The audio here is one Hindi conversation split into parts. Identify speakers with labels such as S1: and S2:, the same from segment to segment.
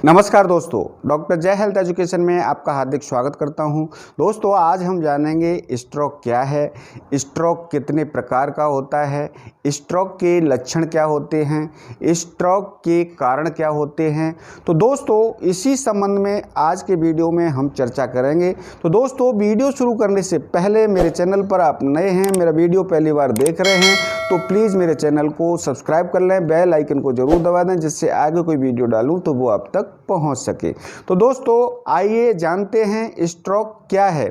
S1: नमस्कार दोस्तों, डॉक्टर जय हेल्थ एजुकेशन में आपका हार्दिक स्वागत करता हूं। दोस्तों, आज हम जानेंगे स्ट्रोक क्या है, स्ट्रोक कितने प्रकार का होता है, स्ट्रोक के लक्षण क्या होते हैं, स्ट्रोक के कारण क्या होते हैं। तो दोस्तों, इसी संबंध में आज के वीडियो में हम चर्चा करेंगे। तो दोस्तों, वीडियो शुरू करने से पहले मेरे चैनल पर आप नए हैं, मेरा वीडियो पहली बार देख रहे हैं तो प्लीज़ मेरे चैनल को सब्सक्राइब कर लें, बेल आइकन को ज़रूर दबा दें जिससे आगे कोई वीडियो डालूं तो वो आप तक पहुंच सके। तो दोस्तों, आइए जानते हैं स्ट्रोक क्या है।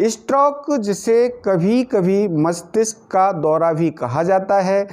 S1: स्ट्रोक जिसे कभी कभी मस्तिष्क का दौरा भी कहा जाता है,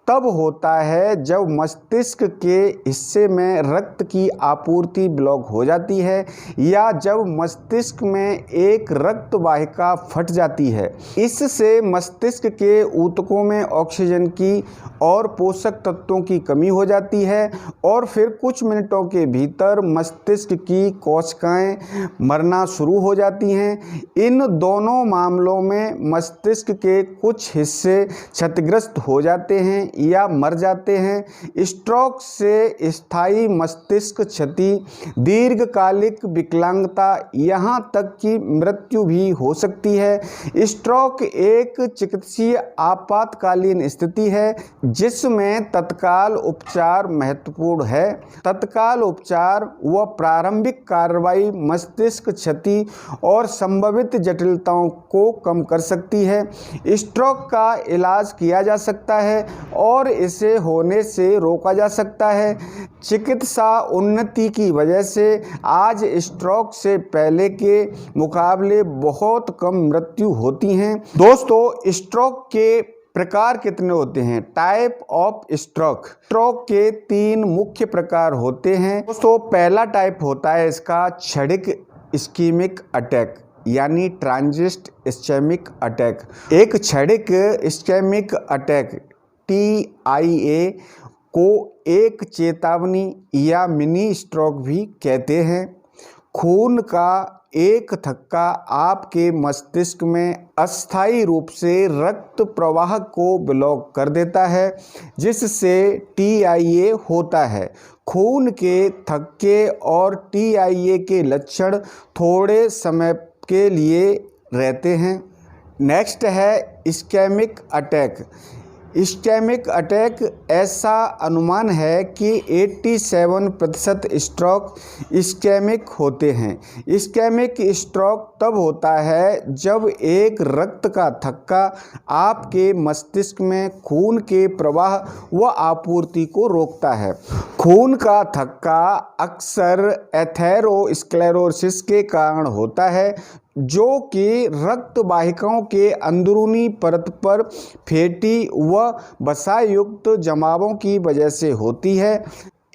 S1: तब होता है जब मस्तिष्क के हिस्से में रक्त की आपूर्ति ब्लॉक हो जाती है या जब मस्तिष्क में एक रक्त वाहिका फट जाती है। इससे मस्तिष्क के ऊतकों में ऑक्सीजन की और पोषक तत्वों की कमी हो जाती है और फिर कुछ मिनटों के भीतर मस्तिष्क की कोशिकाएं मरना शुरू हो जाती हैं। इन दोनों मामलों में मस्तिष्क के कुछ हिस्से क्षतिग्रस्त हो जाते हैं या मर जाते हैं। स्ट्रोक से स्थायी मस्तिष्क क्षति, दीर्घकालिक विकलांगता, यहाँ तक कि मृत्यु भी हो सकती है। स्ट्रोक एक चिकित्सीय आपातकालीन स्थिति है जिसमें तत्काल उपचार महत्वपूर्ण है। तत्काल उपचार व प्रारंभिक कार्रवाई मस्तिष्क क्षति और संभावित जटिलताओं को कम कर सकती है। स्ट्रोक का इलाज किया जा सकता है और इसे होने से रोका जा सकता है। चिकित्सा उन्नति की वजह से आज स्ट्रोक से पहले के मुकाबले बहुत कम मृत्यु होती हैं। दोस्तों, स्ट्रोक के प्रकार कितने होते हैं? Type of stroke. स्ट्रोक के 3 मुख्य प्रकार होते हैं। दोस्तों, पहला टाइप होता है इसका क्षणिक इस्कीमिक अटैक यानी ट्रांजिट इस्केमिक अटैक। एक क्षणिक इस्केमिक अटैक TIA को एक चेतावनी या मिनी स्ट्रोक भी कहते हैं। खून का एक थक्का आपके मस्तिष्क में अस्थायी रूप से रक्त प्रवाह को ब्लॉक कर देता है जिससे TIA होता है। खून के थक्के और TIA के लक्षण थोड़े समय के लिए रहते हैं। नेक्स्ट है इस्केमिक अटैक। इस्केमिक अटैक ऐसा अनुमान है कि 87% स्ट्रोक इस्केमिक होते हैं। इस्केमिक स्ट्रोक तब होता है जब एक रक्त का थक्का आपके मस्तिष्क में खून के प्रवाह व आपूर्ति को रोकता है। खून का थक्का अक्सर एथेरोस्क्लेरोसिस के कारण होता है जो कि रक्त वाहिकाओं के अंदरूनी परत पर फैटी व वसायुक्त जमावों की वजह से होती है।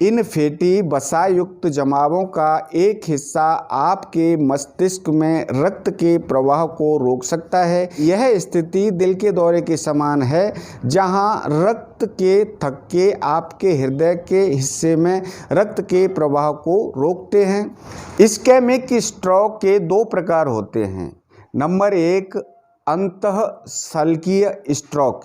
S1: इन फैटी वसायुक्त जमावों का एक हिस्सा आपके मस्तिष्क में रक्त के प्रवाह को रोक सकता है। यह स्थिति दिल के दौरे के समान है जहां रक्त के थक्के आपके हृदय के हिस्से में रक्त के प्रवाह को रोकते हैं। इस्केमिक स्ट्रोक के 2 प्रकार होते हैं। नंबर 1, अंतःशल्कीय स्ट्रोक,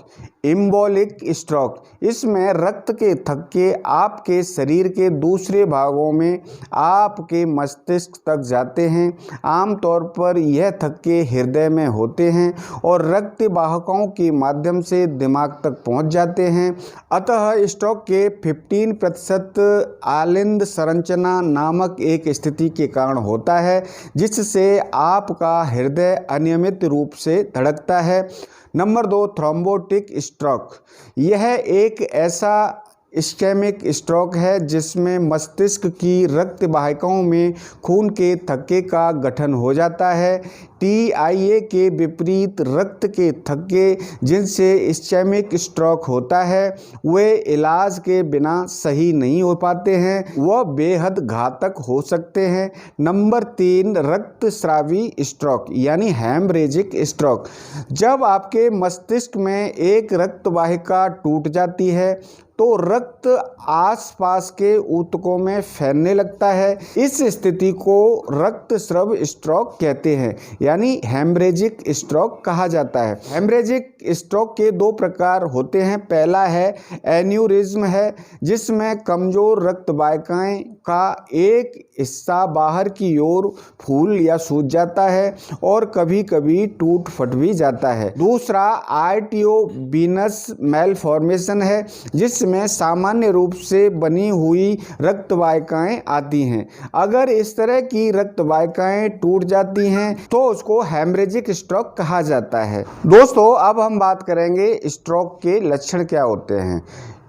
S1: एम्बोलिक स्ट्रोक। इसमें रक्त के थक्के आपके शरीर के दूसरे भागों में आपके मस्तिष्क तक जाते हैं। आमतौर पर यह थक्के हृदय में होते हैं और रक्त वाहकों के माध्यम से दिमाग तक पहुंच जाते हैं। अतः स्ट्रोक के 15% आलिंद संरचना नामक एक स्थिति के कारण होता है जिससे आपका हृदय अनियमित रूप से धड़कता है। Number 2, thrombotic stroke. यह एक ऐसा इस्केमिक स्ट्रोक है जिसमें मस्तिष्क की रक्त वाहिकाओं में खून के थक्के का गठन हो जाता है। TIA के विपरीत रक्त के थक्के जिनसे इस्केमिक स्ट्रोक होता है वे इलाज के बिना सही नहीं हो पाते हैं, वह बेहद घातक हो सकते हैं। नंबर 3, रक्तस्रावी स्ट्रोक यानी हेमरेजिक स्ट्रोक। जब आपके मस्तिष्क में एक रक्त वाहिका टूट जाती है तो रक्त आसपास के ऊतकों में फैलने लगता है। इस स्थिति को रक्तस्राव स्ट्रोक कहते हैं यानी हेमरेजिक स्ट्रोक कहा जाता है। हेमरेजिक स्ट्रोक के 2 प्रकार होते हैं। पहला है एन्यूरिज्म है जिसमें कमजोर रक्त वाहिकाएं का एक हिस्सा बाहर की ओर फूल या सूज जाता है और कभी कभी टूट फट भी जाता है। दूसरा आर्टियोवीनस मैलफॉर्मेशन है, जिसमें सामान्य रूप से बनी हुई रक्त वाहिकाएं आती हैं। अगर इस तरह की रक्त वाहिकाएं टूट जाती हैं तो उसको हेमरेजिक स्ट्रोक कहा जाता है। दोस्तों, अब हम बात करेंगे स्ट्रोक के लक्षण क्या होते हैं,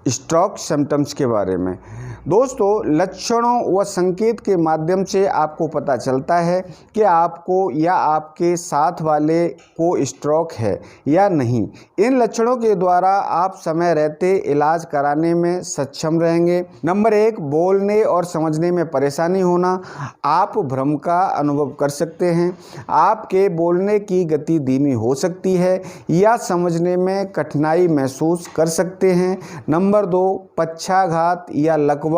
S1: स्ट्रोक सिम्टम्स के बारे में। दोस्तों, लक्षणों व संकेत के माध्यम से आपको पता चलता है कि आपको या आपके साथ वाले को स्ट्रोक है या नहीं। इन लक्षणों के द्वारा आप समय रहते इलाज कराने में सक्षम रहेंगे। नंबर 1, बोलने और समझने में परेशानी होना। आप भ्रम का अनुभव कर सकते हैं। आपके बोलने की गति धीमी हो सकती है या समझने में कठिनाई महसूस कर सकते हैं। नंबर 2, पक्षाघात या लकवा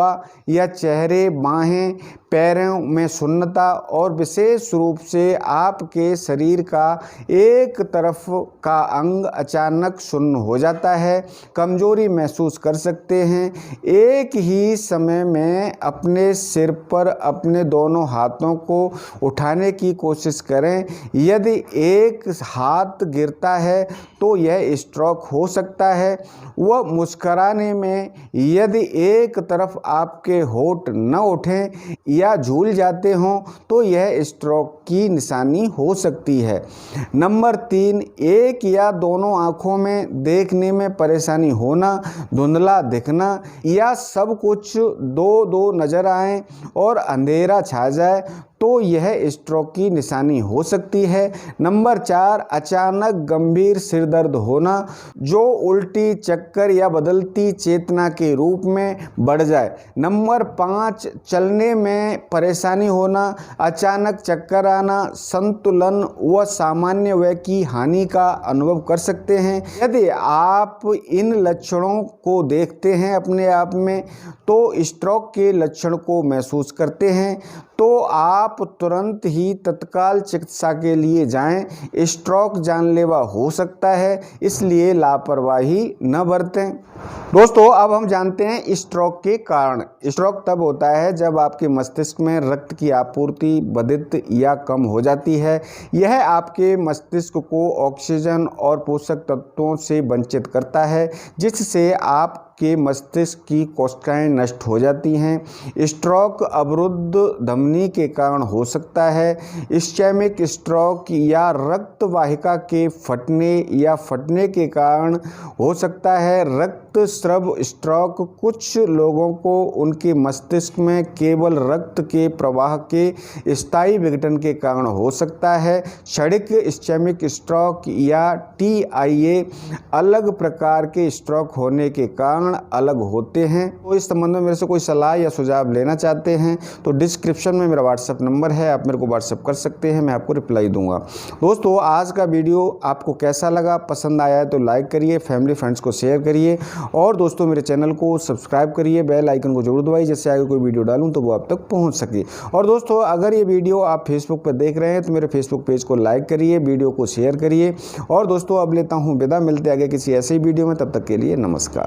S1: या चेहरे, बाहें, पैरों में सुन्नता और विशेष रूप से आपके शरीर का एक तरफ का अंग अचानक सुन्न हो जाता है। कमजोरी महसूस कर सकते हैं। एक ही समय में अपने सिर पर अपने दोनों हाथों को उठाने की कोशिश करें। यदि एक हाथ गिरता है तो यह स्ट्रोक हो सकता है। वह मुस्कुराने में यदि एक तरफ आपके होंठ न उठें या झूल जाते हों तो यह स्ट्रोक की निशानी हो सकती है। नंबर 3, एक या दोनों आँखों में देखने में परेशानी होना, धुंधला दिखना या सब कुछ दो दो नजर आए और अंधेरा छा जाए तो यह स्ट्रोक की निशानी हो सकती है। नंबर 4, अचानक गंभीर सिर दर्द होना जो उल्टी, चक्कर या बदलती चेतना के रूप में बढ़ जाए। नंबर 5, चलने में परेशानी होना, अचानक चक्कर आना, संतुलन व सामान्य व्यय की हानि का अनुभव कर सकते हैं। यदि आप इन लक्षणों को देखते हैं अपने आप में तो स्ट्रोक के लक्षण को महसूस करते हैं तो आप तुरंत ही तत्काल चिकित्सा के लिए जाएं। स्ट्रोक जानलेवा हो सकता है, इसलिए लापरवाही न बरतें। दोस्तों, अब हम जानते हैं स्ट्रोक के कारण। स्ट्रोक तब होता है जब आपके मस्तिष्क में रक्त की आपूर्ति बाधित या कम हो जाती है। यह आपके मस्तिष्क को ऑक्सीजन और पोषक तत्वों से वंचित करता है, जिससे आपके मस्तिष्क की कोशिकाएं नष्ट हो जाती हैं। स्ट्रोक अवरुद्ध धमनी के कारण हो सकता है। इस्चेमिक स्ट्रोक या रक्त वाहिका के फटने के कारण हो सकता है। रक्तस्राव स्ट्रोक कुछ लोगों को उनके मस्तिष्क में केवल रक्त के प्रवाह के स्थायी विघटन के कारण हो सकता है। क्षणिक इस्चेमिक स्ट्रोक या TIA अलग प्रकार के स्ट्रोक होने के कारण अलग होते हैं। तो इस संबंध में मेरे से कोई सलाह या सुझाव लेना चाहते हैं तो डिस्क्रिप्शन में मेरा व्हाट्सएप नंबर है, आप मेरे को व्हाट्सएप कर सकते हैं, मैं आपको रिप्लाई दूंगा। दोस्तों, आज का वीडियो आपको कैसा लगा? पसंद आया है तो लाइक करिए, फैमिली फ्रेंड्स को शेयर करिए और दोस्तों मेरे चैनल को सब्सक्राइब करिए, बेल आइकन को जरूर दबाइए, जिससे आगे कोई वीडियो डालूं तो वो आप तक पहुँच सके। और दोस्तों, अगर ये वीडियो आप फेसबुक पर देख रहे हैं तो मेरे फेसबुक पेज को लाइक करिए, वीडियो को शेयर करिए। और दोस्तों, अब लेता हूँ विदा, मिलते आगे किसी ऐसे ही वीडियो में, तब तक के लिए नमस्कार।